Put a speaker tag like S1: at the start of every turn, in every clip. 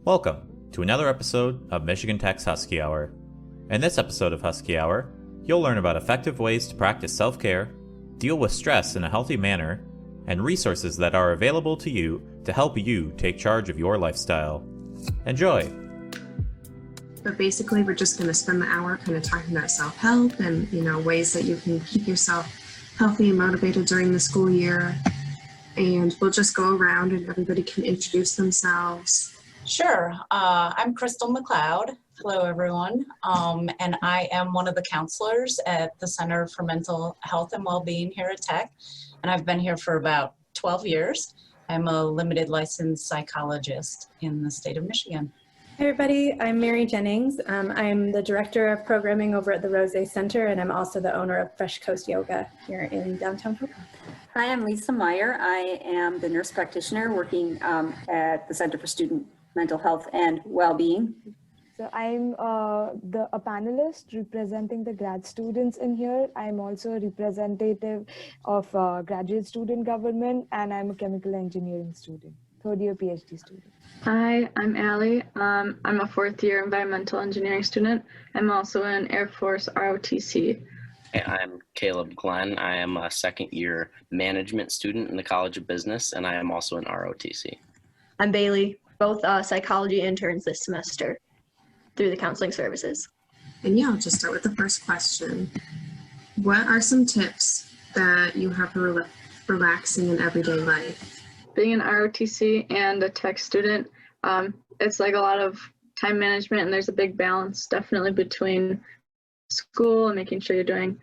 S1: Welcome to another episode of Michigan Tech's Husky Hour. In this episode of Husky Hour, you'll learn about effective ways to practice self-care, deal with stress in a healthy manner, and resources that are available to you to help you take charge of your lifestyle. Enjoy!
S2: But basically, we're just going to spend the hour kind of talking about self-help and, ways that you can keep yourself healthy and motivated during the school year. And we'll just go around and everybody can introduce themselves.
S3: Sure. I'm Crystal McLeod. Hello, everyone. And I am one of the counselors at the Center for Mental Health and Wellbeing here at Tech. And I've been here for about 12 years. I'm a limited licensed psychologist in the state of Michigan.
S4: Hey everybody, I'm Mary Jennings. I'm the Director of Programming over at the Rose Center, and I'm also the owner of Fresh Coast Yoga here in downtown Hoboken.
S5: Hi, I'm Lisa Meyer. I am the nurse practitioner working at the Center for Student Mental Health and Wellbeing.
S6: So I'm a panelist representing the grad students in here. I'm also a representative of graduate student government, and I'm a chemical engineering student, third year PhD student.
S7: Hi, I'm Allie. I'm a fourth year environmental engineering student. I'm also an Air Force ROTC.
S8: I'm Caleb Glenn. I am a second year management student in the College of Business, and I am also an ROTC.
S9: I'm Bailey, both psychology interns this semester through the counseling services.
S2: And yeah, I'll just start with the first question. What are some tips that you have for relaxing in everyday life?
S7: Being an ROTC and a tech student, it's like a lot of time management, and there's a big balance definitely between school and making sure you're doing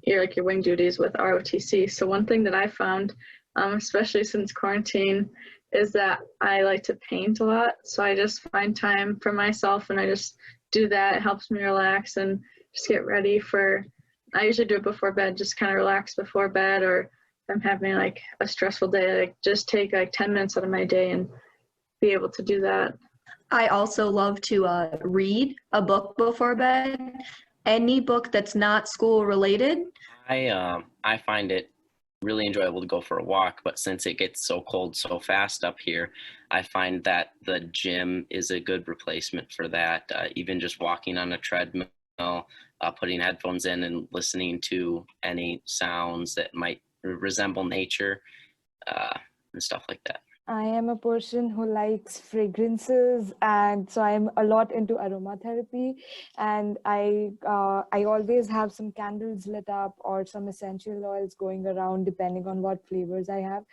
S7: your wing duties with ROTC. So one thing that I found, especially since quarantine, is that I like to paint a lot. So I just find time for myself and I just do that. It helps me relax and just get ready I usually do it before bed, just kind of relax before bed, or if I'm having like a stressful day, just take like 10 minutes out of my day and be able to do that.
S9: I also love to read a book before bed, any book that's not school related.
S8: I find it really enjoyable to go for a walk, but since it gets so cold so fast up here, I find that the gym is a good replacement for that. Even just walking on a treadmill, putting headphones in and listening to any sounds that might resemble nature and stuff like that.
S6: I am a person who likes fragrances, and so I'm a lot into aromatherapy, and I always have some candles lit up or some essential oils going around depending on what flavors I have.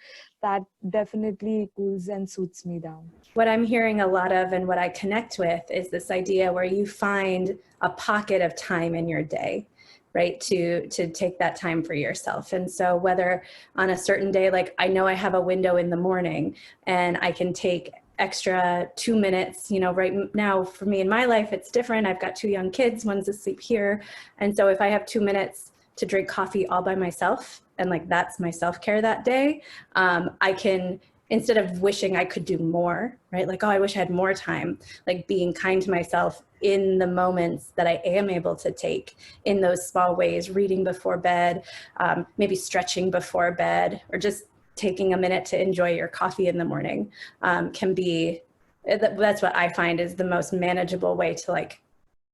S6: That definitely cools and soothes me down.
S4: What I'm hearing a lot of and what I connect with is this idea where you find a pocket of time in your day, right, to take that time for yourself. And so whether on a certain day, like I know I have a window in the morning and I can take extra 2 minutes, right now for me in my life, it's different. I've got 2 young kids, one's asleep here. And so if I have 2 minutes to drink coffee all by myself, and like that's my self-care that day, I can, instead of wishing I could do more, right? Like, oh, I wish I had more time, like being kind to myself in the moments that I am able to take in those small ways, reading before bed, maybe stretching before bed, or just taking a minute to enjoy your coffee in the morning can be, that's what I find is the most manageable way to like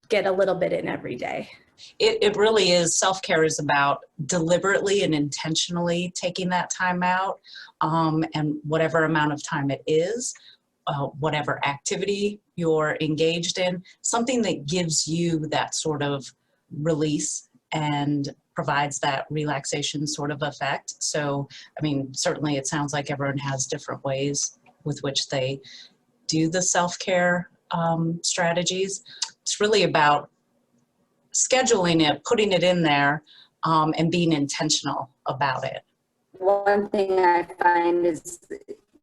S4: get a little bit in every day.
S3: It really is. Self-care is about deliberately and intentionally taking that time out, and whatever amount of time it is, whatever activity you're engaged in, something that gives you that sort of release and provides that relaxation sort of effect. So, I mean, certainly it sounds like everyone has different ways with which they do the self-care strategies. It's really about scheduling it, putting it in there, and being intentional about it.
S5: One thing I find is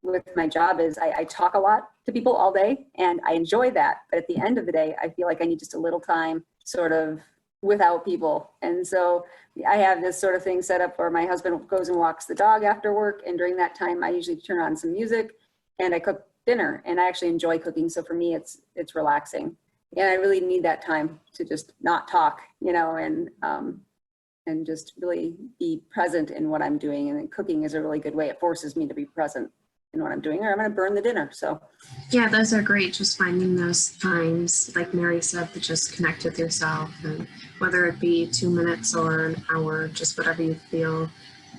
S5: with my job is I talk a lot to people all day, and I enjoy that. But at the end of the day, I feel like I need just a little time sort of without people. And so I have this sort of thing set up where my husband goes and walks the dog after work. And during that time, I usually turn on some music and I cook dinner, and I actually enjoy cooking. So for me, it's relaxing. And I really need that time to just not talk, and just really be present in what I'm doing. And then cooking is a really good way. It forces me to be present in what I'm doing, or I'm going to burn the dinner. So
S2: Yeah, those are great. Just finding those times, like Mary said, to just connect with yourself, and whether it be 2 minutes or an hour, just whatever you feel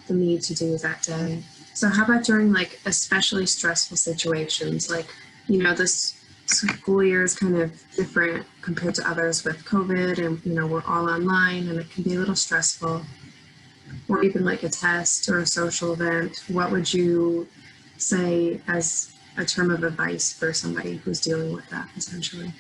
S2: the need to do that day. So how about during like especially stressful situations, like, you know, this school year is kind of different compared to others with COVID, and, you know, we're all online and it can be a little stressful, or even like a test or a social event. What would you say as a term of advice for somebody who's dealing with that essentially?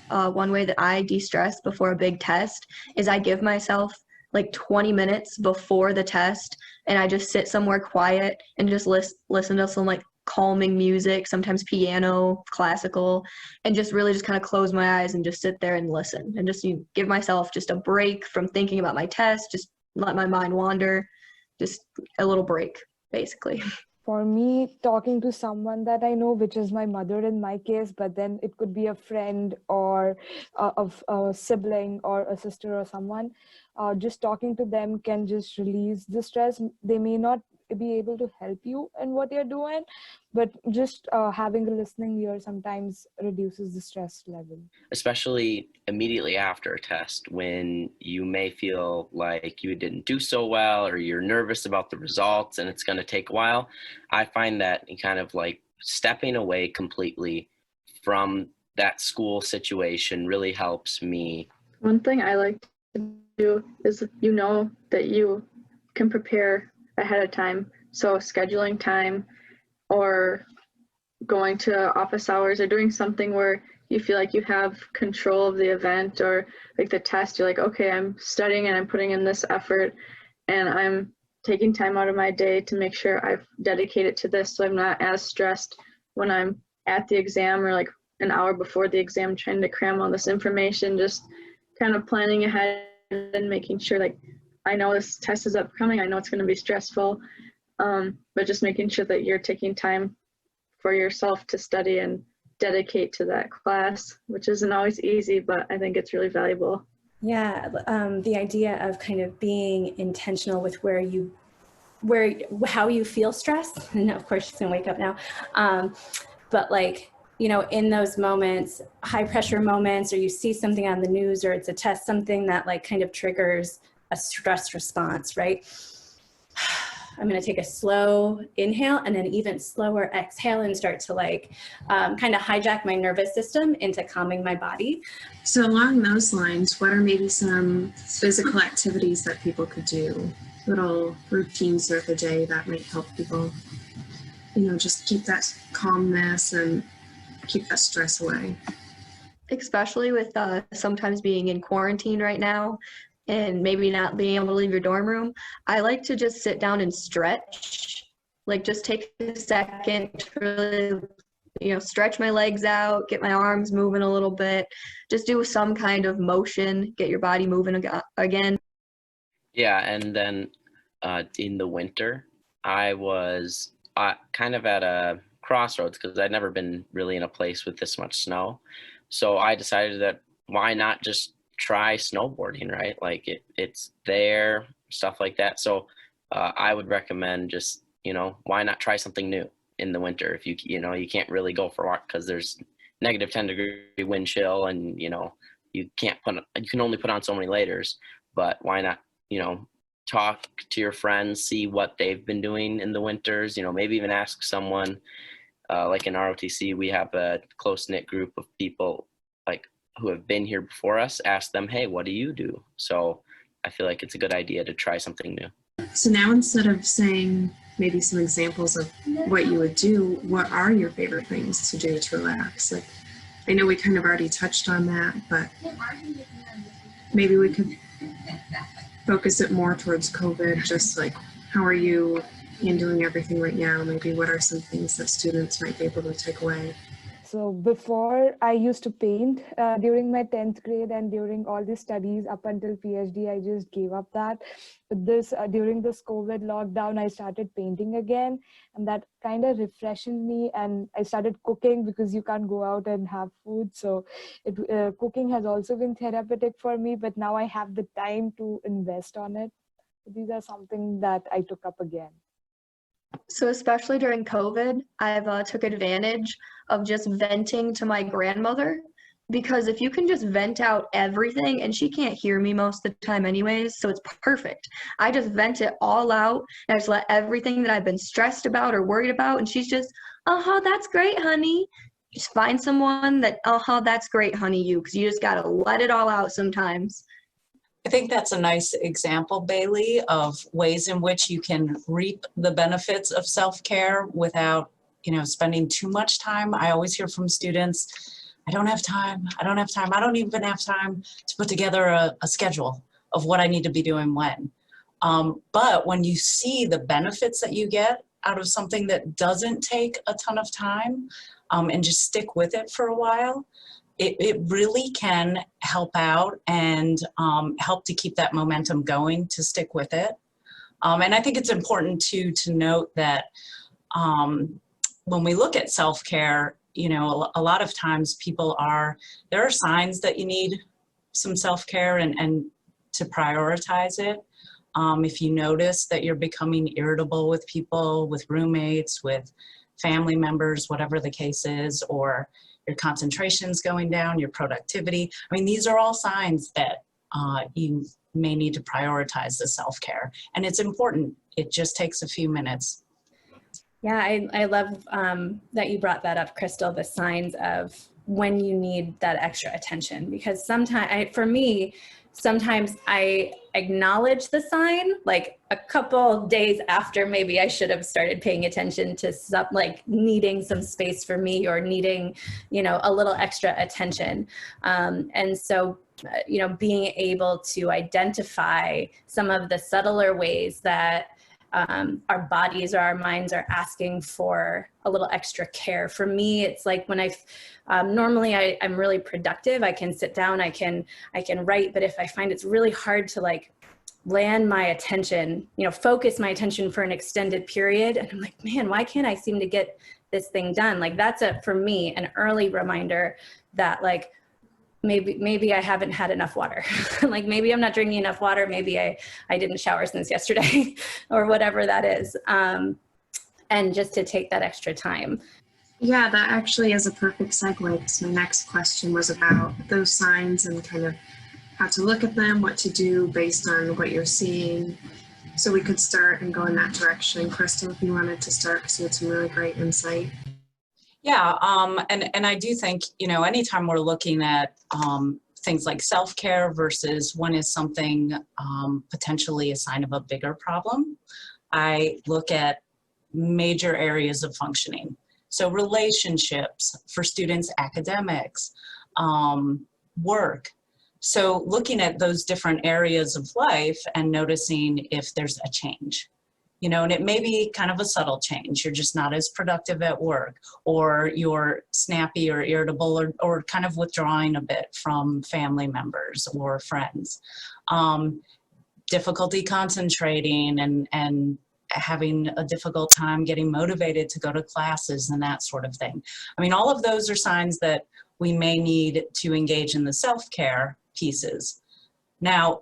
S9: One way that I de-stress before a big test is I give myself like 20 minutes before the test, and I just sit somewhere quiet and just listen to some like calming music, sometimes piano, classical, and just really just kind of close my eyes and just sit there and listen, and just give myself just a break from thinking about my test, just let my mind wander, just a little break, basically.
S6: For me, talking to someone that I know, which is my mother in my case, but then it could be a friend or a sibling or a sister or someone, just talking to them can just release the stress. They may not be able to help you in what you're doing, but just having a listening ear sometimes reduces the stress level.
S8: Especially immediately after a test, when you may feel like you didn't do so well, or you're nervous about the results and it's going to take a while. I find that kind of like stepping away completely from that school situation really helps me.
S7: One thing I like to do is, you know, that you can prepare ahead of time. So scheduling time, or going to office hours, or doing something where you feel like you have control of the event, or like the test, you're like, okay, I'm studying and I'm putting in this effort, and I'm taking time out of my day to make sure I've dedicated to this, so I'm not as stressed when I'm at the exam, or like an hour before the exam trying to cram all this information. Just kind of planning ahead and making sure, like, I know this test is upcoming, I know it's going to be stressful, but just making sure that you're taking time for yourself to study and dedicate to that class, which isn't always easy, but I think it's really valuable.
S4: Yeah, the idea of kind of being intentional with how you feel stressed. And of course, she's gonna wake up now. But like, you know, in those moments, high pressure moments, or you see something on the news, or it's a test, something that like kind of triggers a stress response, right? I'm going to take a slow inhale and then even slower exhale, and start to like kind of hijack my nervous system into calming my body.
S2: So along those lines, what are maybe some physical activities that people could do, little routines throughout the day that might help people, you know, just keep that calmness and keep that stress away?
S9: Especially with sometimes being in quarantine right now and maybe not being able to leave your dorm room, I like to just sit down and stretch. Like, just take a second to really, you know, stretch my legs out, get my arms moving a little bit, just do some kind of motion, get your body moving again.
S8: Yeah, and then in the winter, I was kind of at a crossroads, because I'd never been really in a place with this much snow. So I decided that why not just try snowboarding, right? Like it's there, stuff like that. So I would recommend just, you know, why not try something new in the winter? If you know, you can't really go for a walk because there's negative 10-degree wind chill, and, you know, you can only put on so many layers. But why not, you know, talk to your friends, see what they've been doing in the winters, you know, maybe even ask someone. Like in ROTC, we have a close-knit group of people like who have been here before us. Ask them, hey, what do you do? So I feel like it's a good idea to try something new.
S2: So now, instead of saying maybe some examples of what you would do, what are your favorite things to do to relax? Like, I know we kind of already touched on that, but maybe we could focus it more towards COVID. Just like, how are you handling everything right now? Maybe what are some things that students might be able to take away?
S6: So before, I used to paint during my 10th grade, and during all the studies up until PhD, I just gave up that. But during this COVID lockdown, I started painting again, and that kind of refreshed me. And I started cooking because you can't go out and have food. So cooking has also been therapeutic for me, but now I have the time to invest on it. So these are something that I took up again.
S9: So especially during COVID, I've took advantage of just venting to my grandmother, because if you can just vent out everything, and she can't hear me most of the time anyways, so it's perfect. I just vent it all out, and I just let everything that I've been stressed about or worried about, and she's just, uh-huh, that's great, honey. Just find someone that, uh-huh, that's great, honey, you, because you just gotta let it all out sometimes.
S3: I think that's a nice example, Bailey, of ways in which you can reap the benefits of self-care without, spending too much time. I always hear from students, I don't have time. I don't have time. I don't even have time to put together a schedule of what I need to be doing when. But when you see the benefits that you get out of something that doesn't take a ton of time, and just stick with it for a while, it really can help out and help to keep that momentum going to stick with it. And I think it's important to note that when we look at self-care, a lot of times there are signs that you need some self-care and to prioritize it. If you notice that you're becoming irritable with people, with roommates, with family members, whatever the case is, or your concentration's going down, your productivity. I mean, these are all signs that you may need to prioritize the self-care. And it's important. It just takes a few minutes.
S4: Yeah, I love that you brought that up, Crystal, the signs of when you need that extra attention. Because sometimes I acknowledge the sign like a couple days after maybe I should have started paying attention to like needing some space for me or needing, a little extra attention. And so, being able to identify some of the subtler ways that our bodies or our minds are asking for a little extra care. For me, it's like when normally I'm really productive. I can sit down, I can write, but if I find it's really hard to like land my attention, focus my attention for an extended period, and I'm like, man, why can't I seem to get this thing done? Like that's for me, an early reminder that like, maybe I haven't had enough water. Like maybe I'm not drinking enough water. Maybe I didn't shower since yesterday or whatever that is. And just to take that extra time.
S2: Yeah, that actually is a perfect segue, because my next question was about those signs and kind of how to look at them, what to do based on what you're seeing. So we could start and go in that direction. Crystal, if you wanted to start, because you had some really great insight.
S3: Yeah, and I do think, anytime we're looking at things like self-care versus when is something potentially a sign of a bigger problem, I look at major areas of functioning. So relationships, for students, academics, work. So looking at those different areas of life and noticing if there's a change. And it may be kind of a subtle change. You're just not as productive at work, or you're snappy or irritable, or kind of withdrawing a bit from family members or friends. Difficulty concentrating and having a difficult time getting motivated to go to classes and that sort of thing. I mean, all of those are signs that we may need to engage in the self-care pieces. Now,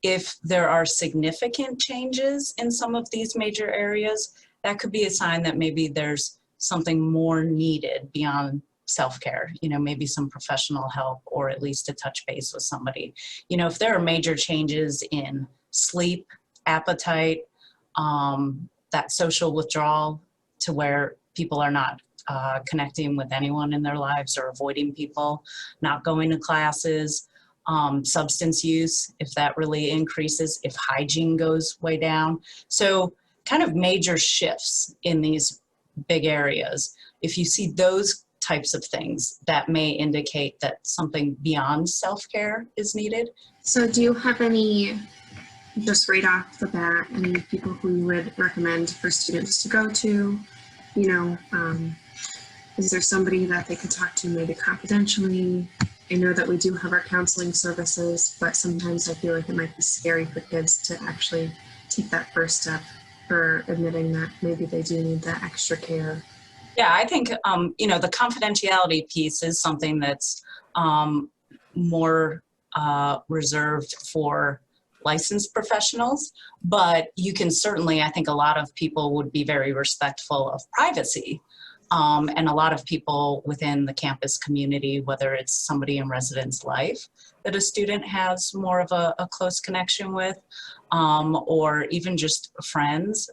S3: if there are significant changes in some of these major areas, that could be a sign that maybe there's something more needed beyond self-care, maybe some professional help, or at least to touch base with somebody. If there are major changes in sleep, appetite, that social withdrawal to where people are not connecting with anyone in their lives or avoiding people, not going to classes, substance use, if that really increases, if hygiene goes way down. So kind of major shifts in these big areas. If you see those types of things, that may indicate that something beyond self-care is needed.
S2: So do you have any, just right off the bat, any people who you would recommend for students to go to? Is there somebody that they could talk to maybe confidentially? I know that we do have our counseling services, but sometimes I feel like it might be scary for kids to actually take that first step for admitting that maybe they do need that extra care.
S3: Yeah, I think, the confidentiality piece is something that's more reserved for licensed professionals, but you can certainly, I think a lot of people would be very respectful of privacy. And a lot of people within the campus community, whether it's somebody in residence life that a student has more of a close connection with, or even just friends,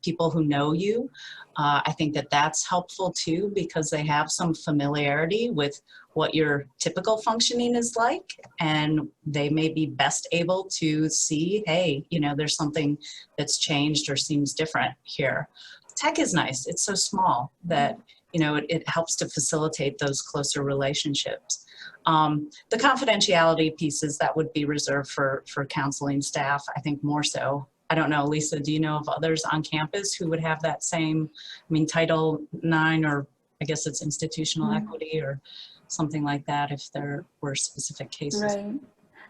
S3: people who know you. I think that that's helpful too, because they have some familiarity with what your typical functioning is like, and they may be best able to see, hey, you know, there's something that's changed or seems different here. Tech is nice. It's so small that, you know, it helps to facilitate those closer relationships. The confidentiality pieces, that would be reserved for counseling staff, I think more so. I don't know, Lisa, do you know of others on campus who would have that same, I mean, Title IX, or I guess it's institutional equity or something like that, if there were specific cases?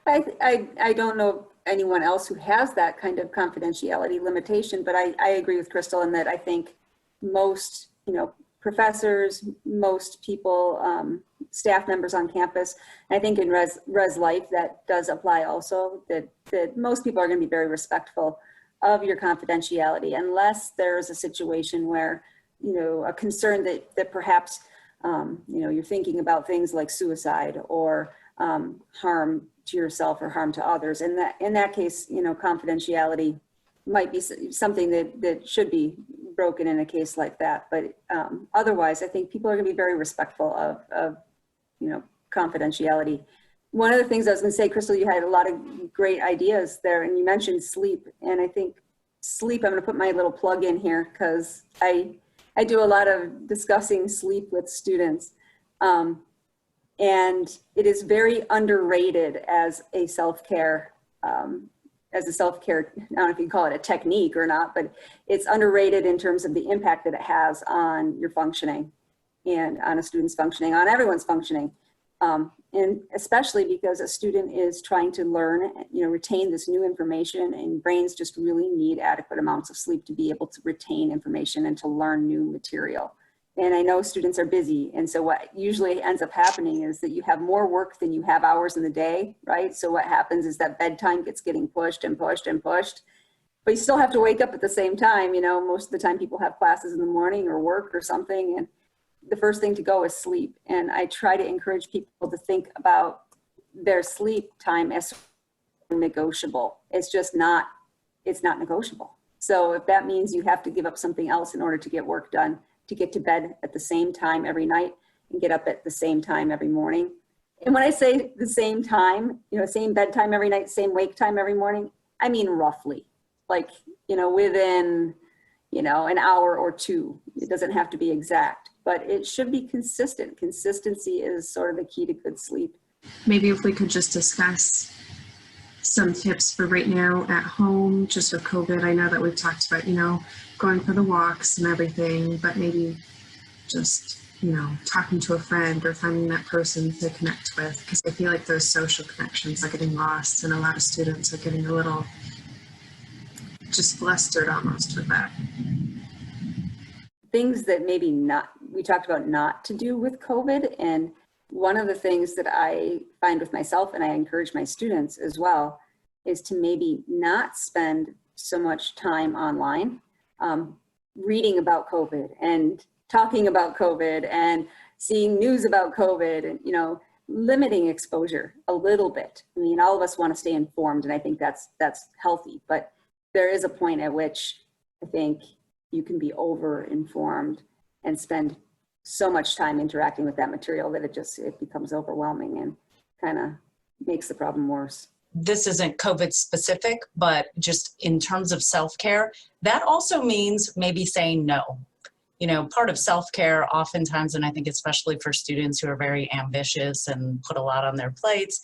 S5: Right. I don't know anyone else who has that kind of confidentiality limitation, but I agree with Crystal in that I think most, you know, professors, most people, staff members on campus, and I think in res life that does apply also, that most people are going to be very respectful of your confidentiality, unless there's a situation where, you know, a concern that perhaps, you know, you're thinking about things like suicide or harm to yourself or harm to others. In that case, you know, confidentiality might be something that should be broken in a case like that. But otherwise, I think people are going to be very respectful of you know, confidentiality. One of the things I was going to say, Crystal, you had a lot of great ideas there, and you mentioned sleep. And I think sleep, I'm going to put my little plug in here because I do a lot of discussing sleep with students. And it is very underrated as a self-care, I don't know if you call it a technique or not, but it's underrated in terms of the impact that it has on your functioning and on a student's functioning, on everyone's functioning. And especially because a student is trying to learn, you know, retain this new information, and brains just really need adequate amounts of sleep to be able to retain information and to learn new material. And I know students are busy. And so what usually ends up happening is that you have more work than you have hours in the day, right? So what happens is that bedtime gets getting pushed and pushed and pushed, but you still have to wake up at the same time. You know, most of the time people have classes in the morning or work or something, and the first thing to go is sleep. And I try to encourage people to think about their sleep time as negotiable. It's just not, it's not negotiable. So if that means you have to give up something else in order to get work done, to get to bed at the same time every night and get up at the same time every morning. And when I say the same time, you know, same bedtime every night, same wake time every morning, I mean roughly, like, you know, within, you know, an hour or two. It doesn't have to be exact, but it should be consistent. Consistency is sort of the key to good sleep.
S2: Maybe if we could just discuss some tips for right now at home, just with COVID. I know that we've talked about, you know, going for the walks and everything, but maybe just, you know, talking to a friend or finding that person to connect with, because I feel like those social connections are getting lost, and a lot of students are getting a little just flustered almost with that.
S5: Things that maybe not, we talked about not to do with COVID, and one of the things that I find with myself, and I encourage my students as well, is to maybe not spend so much time online reading about COVID and talking about COVID and seeing news about COVID, and, you know, limiting exposure a little bit. I mean, all of us want to stay informed, and I think that's healthy, but there is a point at which I think you can be over-informed and spend so much time interacting with that material that it becomes overwhelming and kind of makes the problem worse.
S3: This isn't COVID specific, but just in terms of self-care, that also means maybe saying no. You know, part of self-care oftentimes, and I think especially for students who are very ambitious and put a lot on their plates,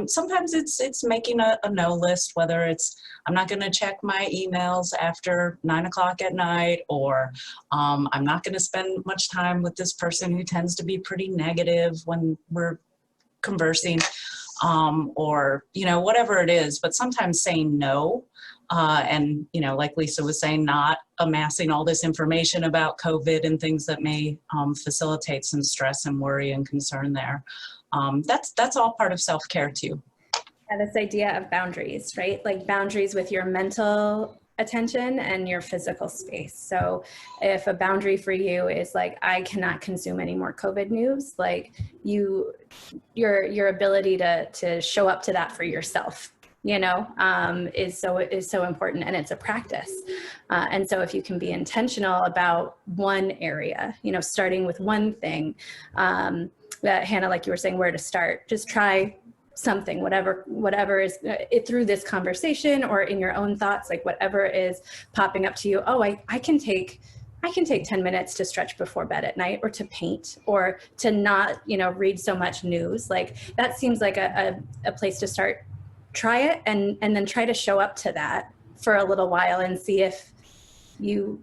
S3: sometimes it's making a no list, whether it's, I'm not going to check my emails after 9 o'clock at night, or I'm not going to spend much time with this person who tends to be pretty negative when we're conversing, or, you know, whatever it is. But sometimes saying no, and, you know, like Lisa was saying, not amassing all this information about COVID and things that may facilitate some stress and worry and concern there. That's all part of self-care too.
S4: Yeah, this idea of boundaries, right? Like boundaries with your mental attention and your physical space. So if a boundary for you is like, I cannot consume any more COVID news, like your ability to show up to that for yourself, is so important, and it's a practice. And so if you can be intentional about one area, starting with one thing, that Hannah, like you were saying, where to start, just try something, whatever is through this conversation or in your own thoughts, like whatever is popping up to you. Oh, I can take 10 minutes to stretch before bed at night, or to paint, or to not, read so much news. Like that seems like a place to start. Try it, and then try to show up to that for a little while and see if you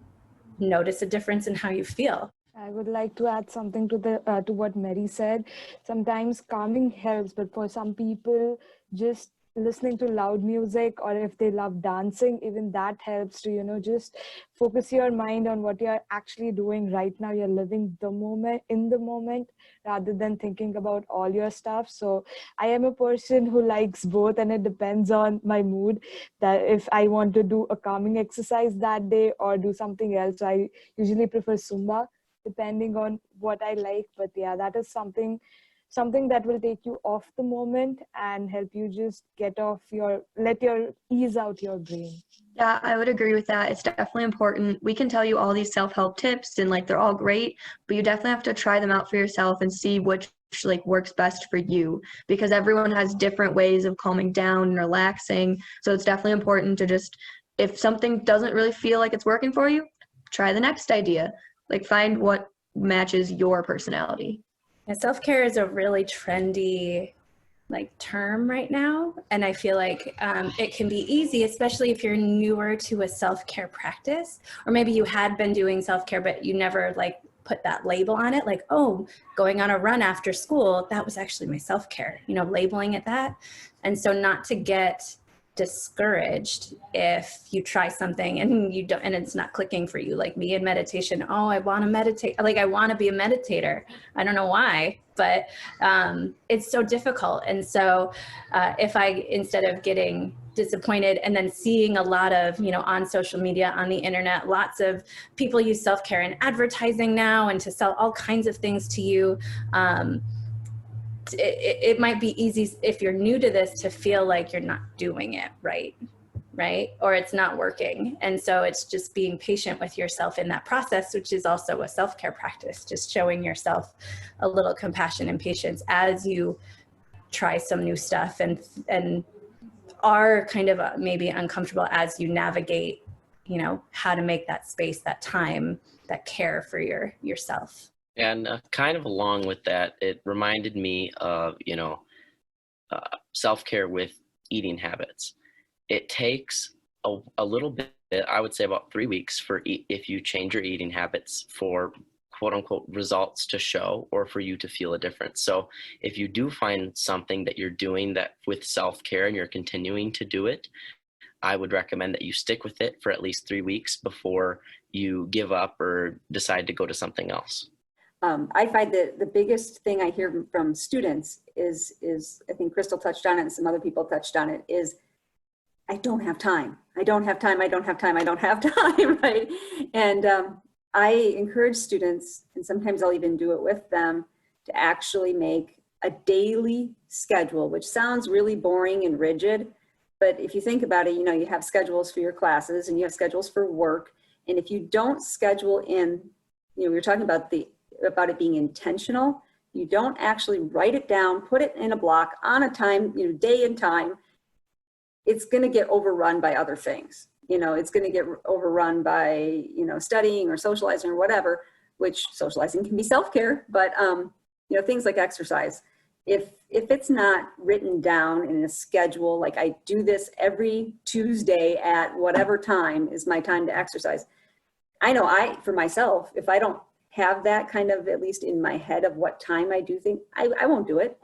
S4: notice a difference in how you feel.
S6: I would like to add something to what Mary said. Sometimes calming helps, but for some people, just listening to loud music, or if they love dancing, even that helps to, just focus your mind on what you're actually doing right now. You're living the moment, in the moment, rather than thinking about all your stuff. So I am a person who likes both, and it depends on my mood, that if I want to do a calming exercise that day or do something else. I usually prefer Zumba, depending on what I like. But yeah, that is something that will take you off the moment and help you just ease out your brain.
S9: Yeah, I would agree with that. It's definitely important. We can tell you all these self-help tips, and like they're all great, but you definitely have to try them out for yourself and see which like works best for you, because everyone has different ways of calming down and relaxing. So it's definitely important to just, if something doesn't really feel like it's working for you, try the next idea. Like find what matches your personality.
S4: And self-care is a really trendy term right now, and I feel like it can be easy, especially if you're newer to a self-care practice, or maybe you had been doing self-care but you never put that label on it, like, oh, going on a run after school, that was actually my self-care, labeling it that. And so not to get discouraged if you try something and you don't, and it's not clicking for you. Like me in meditation, oh, I want to meditate, I want to be a meditator, I don't know why, but it's so difficult. And so if I, instead of getting disappointed and then seeing a lot of, on social media, on the internet, lots of people use self-care in advertising now and to sell all kinds of things to you, it might be easy if you're new to this to feel like you're not doing it right, or it's not working. And so it's just being patient with yourself in that process, which is also a self-care practice, just showing yourself a little compassion and patience as you try some new stuff and are kind of maybe uncomfortable as you navigate, how to make that space, that time, that care for yourself.
S8: And kind of along with that, it reminded me of, self-care with eating habits. It takes a little bit, I would say about 3 weeks if you change your eating habits for quote unquote results to show, or for you to feel a difference. So if you do find something that you're doing that with self-care and you're continuing to do it, I would recommend that you stick with it for at least 3 weeks before you give up or decide to go to something else.
S5: I find that the biggest thing I hear from students is I think Crystal touched on it and some other people touched on it, is I don't have time. I don't have time. I don't have time. I don't have time, right? And I encourage students, and sometimes I'll even do it with them, to actually make a daily schedule, which sounds really boring and rigid. But if you think about it, you have schedules for your classes and you have schedules for work. And if you don't schedule in, we were talking about it being intentional, you don't actually write it down, put it in a block on a time, day and time, it's going to get overrun by other things. It's going to get overrun by, studying or socializing or whatever, which socializing can be self-care, but, things like exercise. If it's not written down in a schedule, like I do this every Tuesday at whatever time is my time to exercise. I know for myself, if I don't have that kind of, at least in my head, of what time I do things, I won't do it.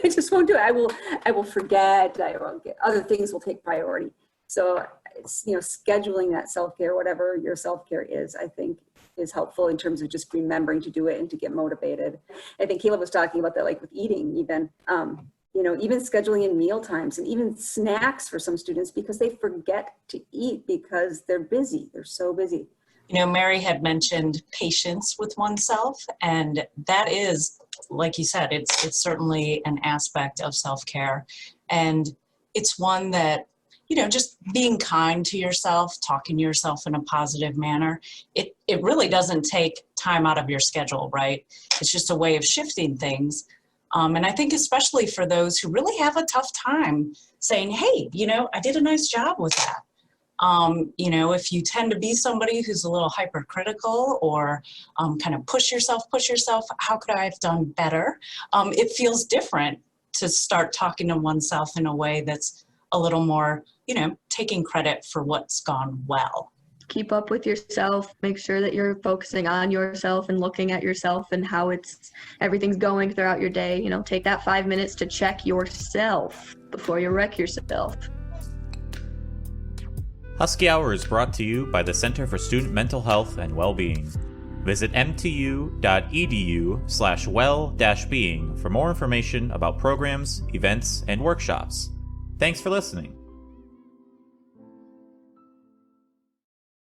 S5: I just won't do it. I will forget. Other things will take priority. So, scheduling that self-care, whatever your self-care is, I think is helpful in terms of just remembering to do it and to get motivated. I think Caleb was talking about that, like with eating even, even scheduling in meal times and even snacks for some students because they forget to eat because they're busy. They're so busy.
S3: Mary had mentioned patience with oneself, and that is, like you said, it's certainly an aspect of self-care. And it's one that, just being kind to yourself, talking to yourself in a positive manner, it really doesn't take time out of your schedule, right? It's just a way of shifting things. And I think especially for those who really have a tough time saying, hey, I did a nice job with that. If you tend to be somebody who's a little hypercritical or kind of push yourself, how could I have done better? It feels different to start talking to oneself in a way that's a little more, taking credit for what's gone well.
S9: Keep up with yourself. Make sure that you're focusing on yourself and looking at yourself and how everything's going throughout your day. Take that 5 minutes to check yourself before you wreck yourself.
S1: Husky Hour is brought to you by the Center for Student Mental Health and Well-Being. Visit mtu.edu/well-being for more information about programs, events, and workshops. Thanks for listening.